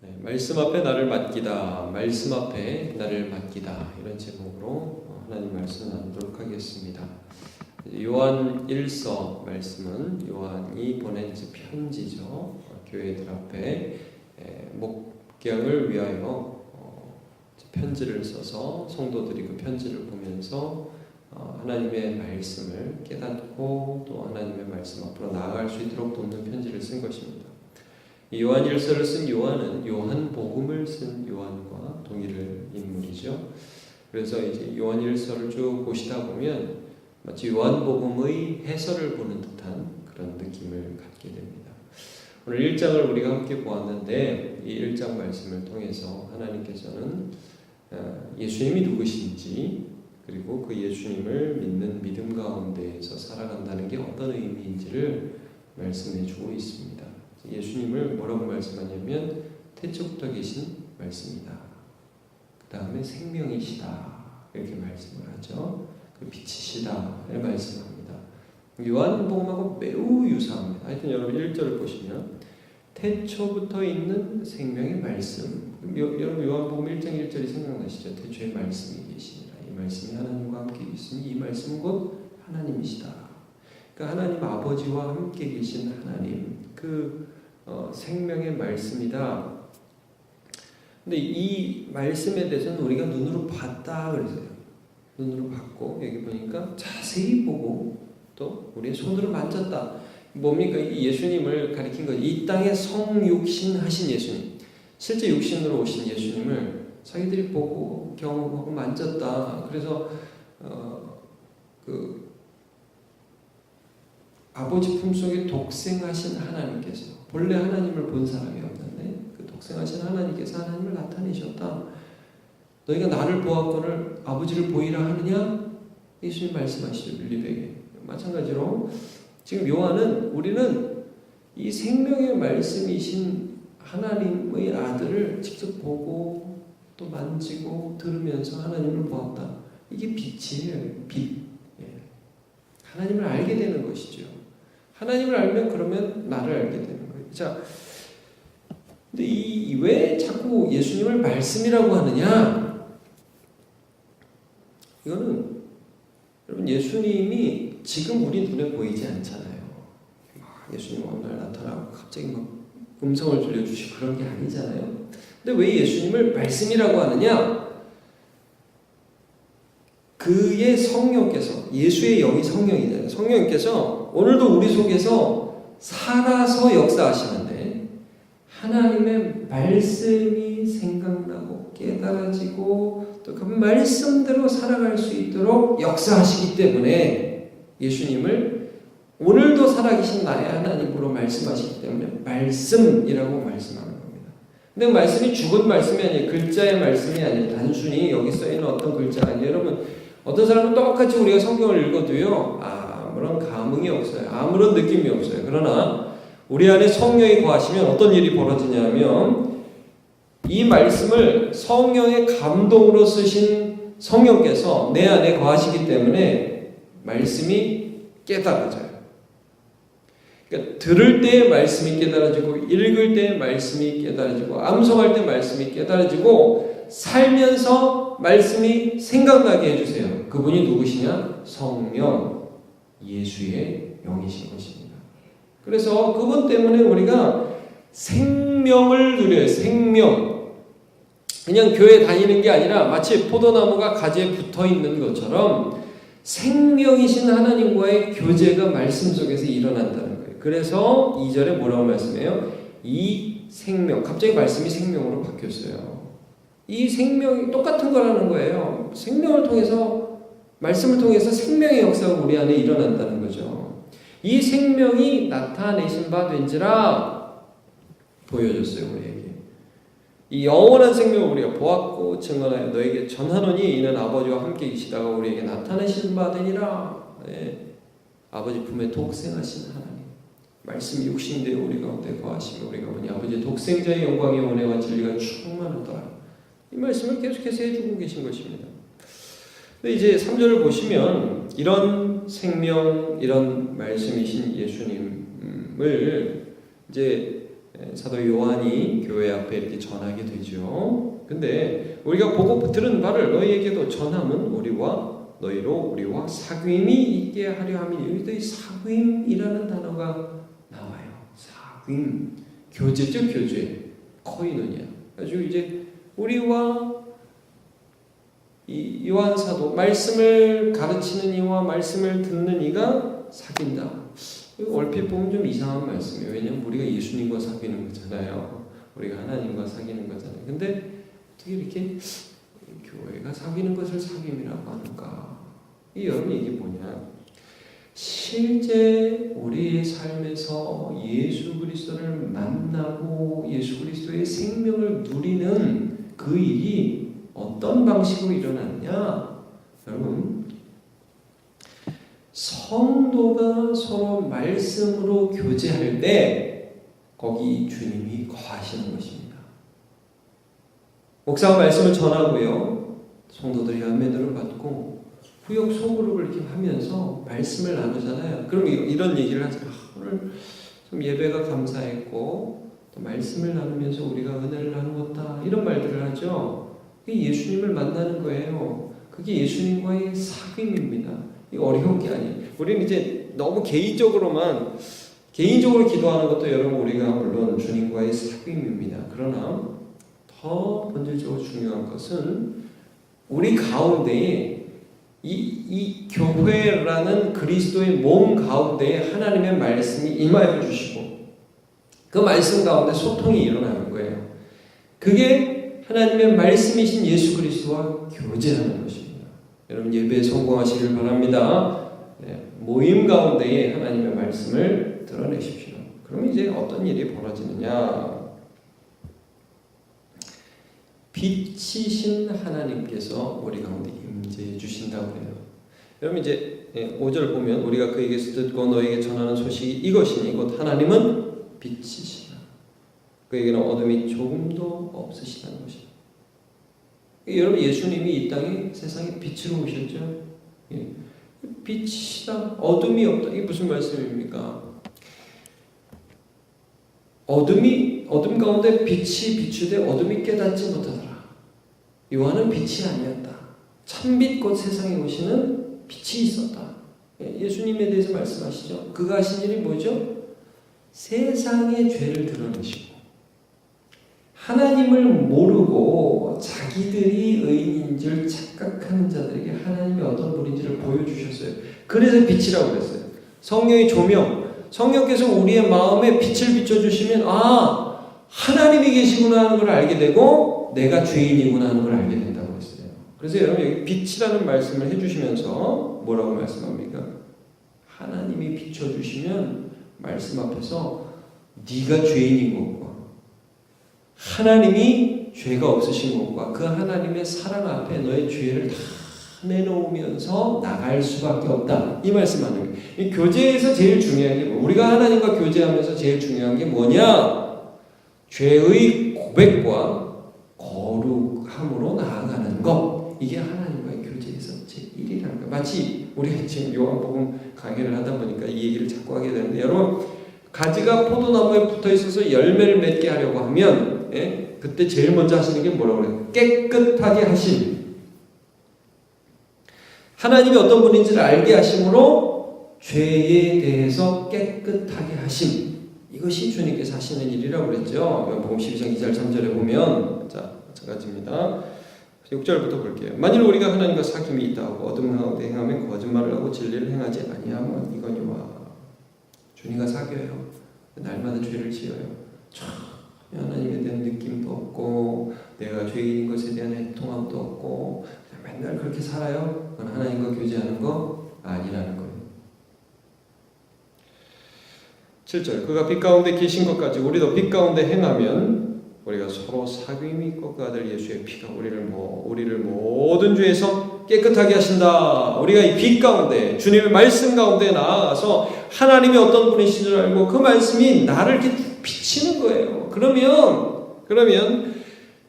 말씀 앞에 나를 맡기다, 말씀 앞에 나를 맡기다, 이런 제목으로 하나님 말씀 나누도록 하겠습니다. 요한 1서 말씀은 요한이 보낸 편지죠. 교회들 앞에 목경을 위하여 편지를 써서 성도들이 그 편지를 보면서 하나님의 말씀을 깨닫고 또 하나님의 말씀 앞으로 나아갈 수 있도록 돕는 편지를 쓴 것입니다. 이 요한 1서를 쓴 요한은 요한복음을 쓴 요한과 동일한 인물이죠. 그래서 이제 요한 1서를 쭉 보시다 보면 마치 요한복음의 해설을 보는 듯한 그런 느낌을 갖게 됩니다. 오늘 1장을 우리가 함께 보았는데 이 1장 말씀을 통해서 하나님께서는 예수님이 누구신지 그리고 그 예수님을 믿는 믿음 가운데에서 살아간다는 게 어떤 의미인지를 말씀해 주고 있습니다. 예수님을 뭐라고 말씀하냐면 태초부터 계신 말씀이다. 그 다음에 생명이시다. 이렇게 말씀을 하죠. 그 빛이시다. 이렇게 말씀합니다. 요한복음하고 매우 유사합니다. 하여튼 여러분 1절을 보시면 태초부터 있는 생명의 말씀. 여러분 요한복음 1장 1절이 생각나시죠? 태초에 말씀이 계시니라. 이 말씀이 하나님과 함께 있으니 이 말씀은 곧 하나님이시다. 그러니까 하나님 아버지와 함께 계신 하나님, 그 생명의 말씀이다. 근데 이 말씀에 대해서는 우리가 눈으로 봤다 그랬어요. 눈으로 봤고 여기 보니까 자세히 보고 또 우리의 손으로 만졌다. 뭡니까? 이 예수님을 가리킨 거죠. 이 땅에 성육신 하신 예수님, 실제 육신으로 오신 예수님을 자기들이 보고 경험하고 만졌다. 그래서 그 아버지 품속에 독생하신 하나님께서, 본래 하나님을 본 사람이 없는데 그 독생하신 하나님께서 하나님을 나타내셨다. 너희가 나를 보았거늘 아버지를 보이라 하느냐? 예수님 말씀하시죠. 빌립에게. 마찬가지로 지금 요한은 우리는 이 생명의 말씀이신 하나님의 아들을 직접 보고 또 만지고 들으면서 하나님을 보았다. 이게 빛이에요. 빛. 하나님을 알게 되는 것이죠. 하나님을 알면 그러면 나를 알게 되는 거예요. 자, 근데 왜 자꾸 예수님을 말씀이라고 하느냐? 이거는 여러분 예수님이 지금 우리 눈에 보이지 않잖아요. 예수님 어느 날 나타나고 갑자기 막 음성을 들려주시고 그런 게 아니잖아요. 근데 왜 예수님을 말씀이라고 하느냐? 그의 성령께서, 예수의 영이 성령이잖아요. 성령께서 오늘도 우리 속에서 살아서 역사하시는데 하나님의 말씀이 생각나고 깨달아지고 또 그 말씀대로 살아갈 수 있도록 역사하시기 때문에 예수님을 오늘도 살아계신 나의 하나님으로 말씀하시기 때문에 말씀이라고 말씀하는 겁니다. 근데 그 말씀이 죽은 말씀이 아니에요. 글자의 말씀이 아니에요. 단순히 여기 써있는 어떤 글자가 아니에요. 여러분 어떤 사람은 똑같이 우리가 성경을 읽어도요 아무런 감흥이 없어요. 아무런 느낌이 없어요. 그러나 우리 안에 성령이 거하시면 어떤 일이 벌어지냐면 이 말씀을 성령의 감동으로 쓰신 성령께서 내 안에 거하시기 때문에 말씀이 깨달아져요. 그러니까 들을 때 말씀이 깨달아지고 읽을 때 말씀이 깨달아지고 암송할 때 말씀이 깨달아지고 살면서 말씀이 생각나게 해주세요. 그분이 누구시냐? 성령, 예수의 영이신 것입니다. 그래서 그분 때문에 우리가 생명을 누려요. 생명. 그냥 교회 다니는 게 아니라 마치 포도나무가 가지에 붙어있는 것처럼 생명이신 하나님과의 교제가 말씀 속에서 일어난다는 거예요. 그래서 2절에 뭐라고 말씀해요? 이 생명, 갑자기 말씀이 생명으로 바뀌었어요. 이 생명이 똑같은 거라는 거예요. 생명을 통해서, 말씀을 통해서 생명의 역사가 우리 안에 일어난다는 거죠. 이 생명이 나타내신 바 된지라 보여줬어요, 우리에게. 이 영원한 생명을 우리가 보았고 증언하여 너에게 전하노니 이는 아버지와 함께 계시다가 우리에게 나타내신 바 되니라. 아버지 품에 독생하신 하나님, 말씀이 육신되어 우리 가운데 거하시며 우리가 보니 아버지의 독생자의 영광의 은혜와 진리가 충만하더라. 이 말씀을 계속해서 해주고 계신 것입니다. 근데 이제 3절을 보시면 이런 생명, 이런 말씀이신 예수님을 이제 사도 요한이 교회 앞에 이렇게 전하게 되죠. 근데 우리가 보고 들은 바를 너희에게도 전함은 우리와 사귐이 있게 하려 함이니. 여기도 이 사귐이라는 단어가 나와요. 사귐, 교제죠, 교제, 코이노니아. 아주 이제 우리와 이 요한 사도, 말씀을 가르치는 이와 말씀을 듣는 이가 사귄다. 이거 얼핏 보면 좀 이상한 말씀이에요. 왜냐하면 우리가 예수님과 사귀는 거잖아요. 우리가 하나님과 사귀는 거잖아요. 근데 어떻게 이렇게 교회가 사귀는 것을 사귐이라고 하는가? 여러분, 이게 뭐냐? 실제 우리의 삶에서 예수 그리스도를 만나고 예수 그리스도의 생명을 누리는 그 일이 어떤 방식으로 일어났냐? 여러분, 성도가 서로 말씀으로 교제할 때 거기 주님이 거하시는 것입니다. 목사가 말씀을 전하고요, 성도들이 안면도를 받고 후역 소그룹을 이렇게 하면서 말씀을 나누잖아요. 그럼 이런 얘기를 하죠. 오늘 좀 예배가 감사했고 또 말씀을 나누면서 우리가 은혜를 나누었다, 이런 말들을 하죠. 그게 예수님을 만나는 거예요. 그게 예수님과의 사귐입니다. 이거 어려운 게 아니에요. 우리는 이제 너무 개인적으로 기도하는 것도 여러분 우리가 물론 주님과의 사귐입니다. 그러나 더 본질적으로 중요한 것은 우리 가운데에 이 교회라는 그리스도의 몸 가운데에 하나님의 말씀이 임하여 주시고 그 말씀 가운데 소통이 일어나는 거예요. 그게 하나님의 말씀이신 예수 그리스도와 교제하는 것입니다. 여러분, 예배에 성공하시길 바랍니다. 모임 가운데에 하나님의 말씀을 드러내십시오. 그럼 이제 어떤 일이 벌어지느냐? 빛이신 하나님께서 우리 가운데 임재해 주신다고 해요. 여러분, 이제 5절 보면 우리가 그에게서 듣고 너에게 전하는 소식이 이것이니 곧 하나님은 빛이시라. 그에게는 어둠이 조금도 없으시다는 것입니다. 여러분, 예수님이 이 땅에 세상에 빛으로 오셨죠. 빛이시다, 어둠이 없다. 이게 무슨 말씀입니까? 어둠 가운데 빛이 비추되 어둠이 깨닫지 못하더라. 요한은 빛이 아니었다. 참빛 곧 세상에 오시는 빛이 있었다. 예수님에 대해서 말씀하시죠. 그가 하신 일이 뭐죠? 세상의 죄를 드러내시고 하나님을 모르고 자기들이 의인인 줄 착각하는 자들에게 하나님이 어떤 분인지를 보여주셨어요. 그래서 빛이라고 그랬어요. 성령의 조명, 성령께서 우리의 마음에 빛을 비춰주시면 하나님이 계시구나 하는 걸 알게 되고 내가 죄인이구나 하는 걸 알게 된다고 했어요. 그래서 여러분, 여기 빛이라는 말씀을 해주시면서 뭐라고 말씀합니까? 하나님이 비춰주시면 말씀 앞에서 네가 죄인인 것과 하나님이 죄가 없으신 것과 그 하나님의 사랑 앞에 너의 죄를 다 내놓으면서 나갈 수밖에 없다, 이 말씀하는 거예요. 이 교제에서 제일 중요한 게 우리가 하나님과 교제하면서 제일 중요한 게 뭐냐? 죄의 고백과 거룩함으로 나아가는 것. 이게 하나님과의 교제에서 제1이라는 거예요. 마치 우리가 지금 요한복음 강의를 하다 보니까 이 얘기를 자꾸 하게 되는데, 여러분, 가지가 포도나무에 붙어 있어서 열매를 맺게 하려고 하면 그때 제일 먼저 하시는 게 뭐라고 그래요? 깨끗하게 하심. 하나님이 어떤 분인지를 알게 하심으로 죄에 대해서 깨끗하게 하심. 이것이 주님께서 하시는 일이라고 그랬죠. 요한복음 12장 2절 3절에 보면, 자, 마찬가지입니다. 6절부터 볼게요. 만일 우리가 하나님과 사귐이 있다 하고 어둠 가운데 행하면 거짓말을 하고 진리를 행하지 아니하면 이거니와. 주님과 사귀어요. 날마다 죄를 지어요. 하나님에 대한 느낌도 없고 내가 죄인인 것에 대한 애통함도 없고 맨날 그렇게 살아요. 그건 하나님과 교제하는 거 아니라는 거예요. 7절, 그가 빛 가운데 계신 것까지 우리도 빛 가운데 행하면 우리가 서로 사귐이 있고 그 아들 예수의 피가 우리를 모든 죄에서 깨끗하게 하신다. 우리가 이 빛 가운데, 주님의 말씀 가운데 나아가서 하나님이 어떤 분이신 줄 알고 그 말씀이 나를 이렇게 비치는 거예요. 그러면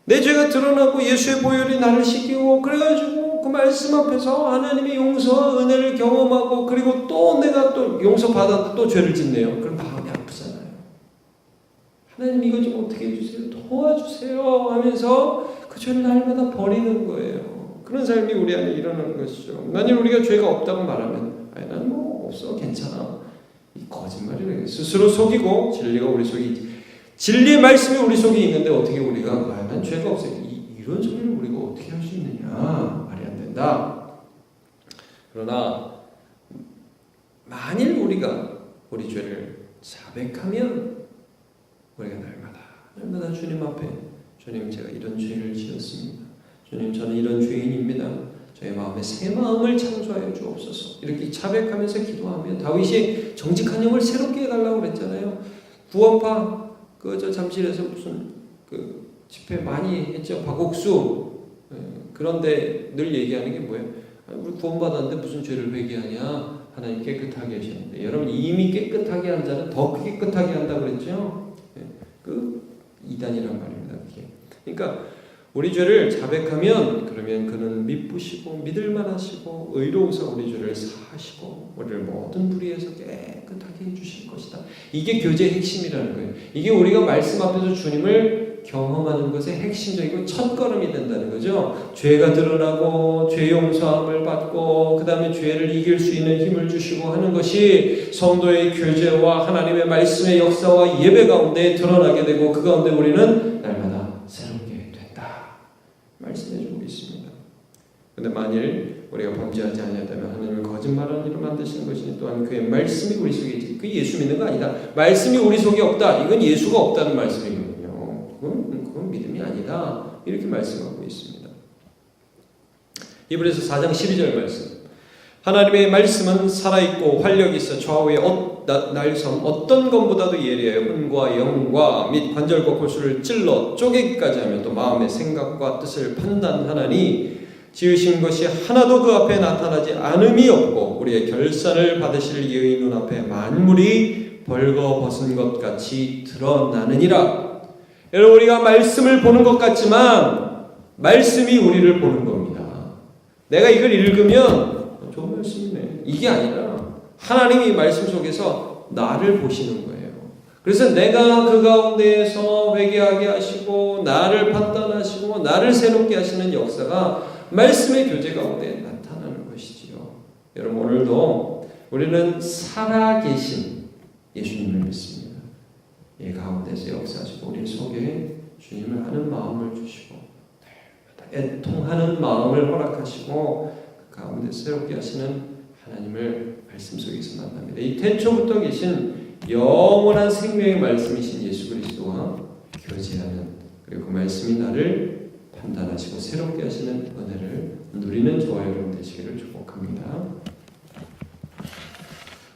내 죄가 드러나고 예수의 보혈이 나를 씻기고, 그래가지고 그 말씀 앞에서 하나님의 용서와 은혜를 경험하고, 그리고 또 내가 또 용서받았는데 또 죄를 짓네요. 그럼 마음이 아프잖아요. 하나님 이거 좀 어떻게 해주세요, 도와주세요 하면서 그 죄를 날마다 버리는 거예요. 그런 삶이 우리 안에 일어나는 것이죠. 만약 우리가 죄가 없다고 말하면 나는 뭐 없어, 괜찮아, 이 거짓말이래. 스스로 속이고 진리가 우리 속에 있지. 진리의 말씀이 우리 속에 있는데 어떻게 우리가 난 죄가 없어요, 이런 소리를 우리가 어떻게 할 수 있느냐, 말이 안 된다. 그러나 만일 우리가 우리 죄를 자백하면 우리가 날마다 주님 앞에, 주님 제가 이런 죄를 지었습니다, 주님 저는 이런 죄인입니다, 저의 마음에 새 마음을 창조하여 주옵소서, 이렇게 자백하면서 기도하면, 다윗이 정직한 영을 새롭게 해달라고 그랬잖아요. 구원파 저 잠실에서 무슨 집회 많이 했죠, 박옥수. 그런데 늘 얘기하는 게 뭐예요? 우리 구원받았는데 무슨 죄를 회개하냐, 하나님 깨끗하게 하셨는데. 여러분, 이미 깨끗하게 한 자는 더 깨끗하게 한다고 그랬죠. 이단이란 말입니다, 그게. 그러니까 우리 죄를 자백하면, 그러면 그는 미쁘시고 믿을만하시고 의로우사 우리 죄를 사하시고 우리를 모든 불의에서 깨끗하게 해주실 것이다. 이게 교제의 핵심이라는 거예요. 이게 우리가 말씀 앞에서 주님을 경험하는 것의 핵심적이고 첫걸음이 된다는 거죠. 죄가 드러나고 죄 용서함을 받고 그 다음에 죄를 이길 수 있는 힘을 주시고 하는 것이 성도의 교제와 하나님의 말씀의 역사와 예배 가운데 드러나게 되고, 그 가운데 우리는 날마다 새롭게 된다 말씀해주고 있습니다. 그런데 만일 우리가 범죄하지 아니하다면 하나님은 거짓말하는 일을 만드시는 것이니 또한 그의 말씀이 우리 속에 있지. 그 예수 믿는 거 아니다, 말씀이 우리 속에 없다, 이건 예수가 없다는 말씀이거든요. 그건 믿음이 아니다, 이렇게 말씀하고 있습니다. 히브리서 4장 12절 말씀, 하나님의 말씀은 살아있고 활력이 있어 좌우의 날섬 어떤 것보다도 예리하여 혼과 영과 및 관절과 골수를 찔러 쪼개기까지 하며 또 마음의 생각과 뜻을 판단하나니 지으신 것이 하나도 그 앞에 나타나지 않음이 없고 우리의 결산을 받으실 이의 눈앞에 만물이 벌거벗은 것 같이 드러나느니라. 여러분, 우리가 말씀을 보는 것 같지만 말씀이 우리를 보는 겁니다. 내가 이걸 읽으면 좋은 말씀이네, 이게 아니라 하나님이 말씀 속에서 나를 보시는 거예요. 그래서 내가 그 가운데에서 회개하게 하시고 나를 판단하시고 나를 새롭게 하시는 역사가 말씀의 교제 가운데 나타나는 것이지요. 여러분, 오늘도 우리는 살아계신 예수님을 믿습니다. 이 가운데서 역사하시고 우리 속에 주님을 아는 마음을 주시고 애통하는 마음을 허락하시고 그 가운데 새롭게 하시는 하나님을 말씀 속에서 만납니다. 이 태초부터 계신 영원한 생명의 말씀이신 예수 그리스도와 교제하는, 그리고 그 말씀이 나를 판단하시고 새롭게 하시는 은혜를 누리는 저와 여러분 되시기를 축복합니다.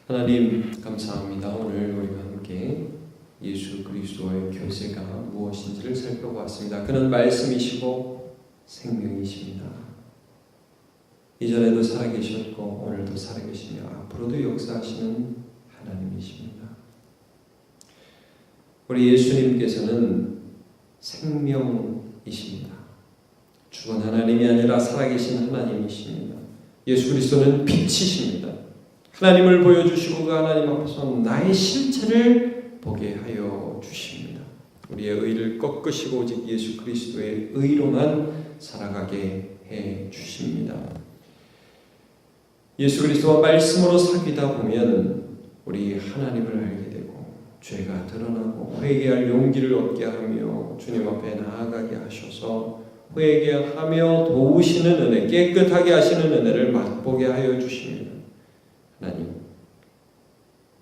하나님 감사합니다. 오늘 우리가 함께 예수 그리스도와의 교제가 무엇인지를 살펴보았습니다. 그는 말씀이시고 생명이십니다. 이전에도 살아계셨고 오늘도 살아계시며 앞으로도 역사하시는 하나님이십니다. 우리 예수님께서는 생명이십니다. 죽은 하나님이 아니라 살아계신 하나님이십니다. 예수 그리스도는 빛이십니다. 하나님을 보여주시고 그 하나님 앞에서 나의 실체를 보게 하여 주십니다. 우리의 의를 꺾으시고 오직 예수 그리스도의 의로만 살아가게 해 주십니다. 예수 그리스도와 말씀으로 사귀다 보면 우리 하나님을 알게 되고 죄가 드러나고 회개할 용기를 얻게 하며 주님 앞에 나아가게 하셔서 회개하며 도우시는 은혜, 깨끗하게 하시는 은혜를 맛보게 하여 주십니다. 하나님,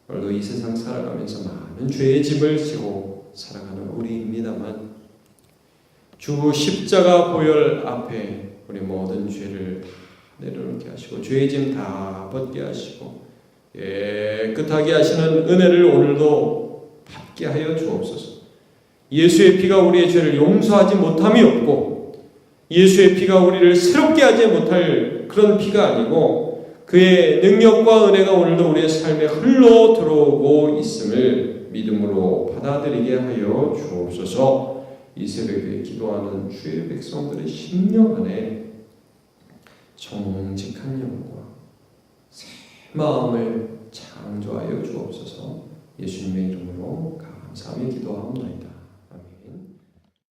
오늘도 이 세상 살아가면서 많은 죄의 짐을 지고 살아가는 우리입니다만 주 십자가 보혈 앞에 우리 모든 죄를 다 내려놓게 하시고 죄의 짐 다 벗게 하시고 깨끗하게 하시는 은혜를 오늘도 받게 하여 주옵소서. 예수의 피가 우리의 죄를 용서하지 못함이 없고 예수의 피가 우리를 새롭게 하지 못할 그런 피가 아니고 그의 능력과 은혜가 오늘도 우리의 삶에 흘러 들어오고 있음을 믿음으로 받아들이게 하여 주옵소서. 이 새벽에 기도하는 주의 백성들의 심령 안에 정직한 영과 새 마음을 창조하여 주옵소서. 예수님의 이름으로 감사하며 기도하옵나이다.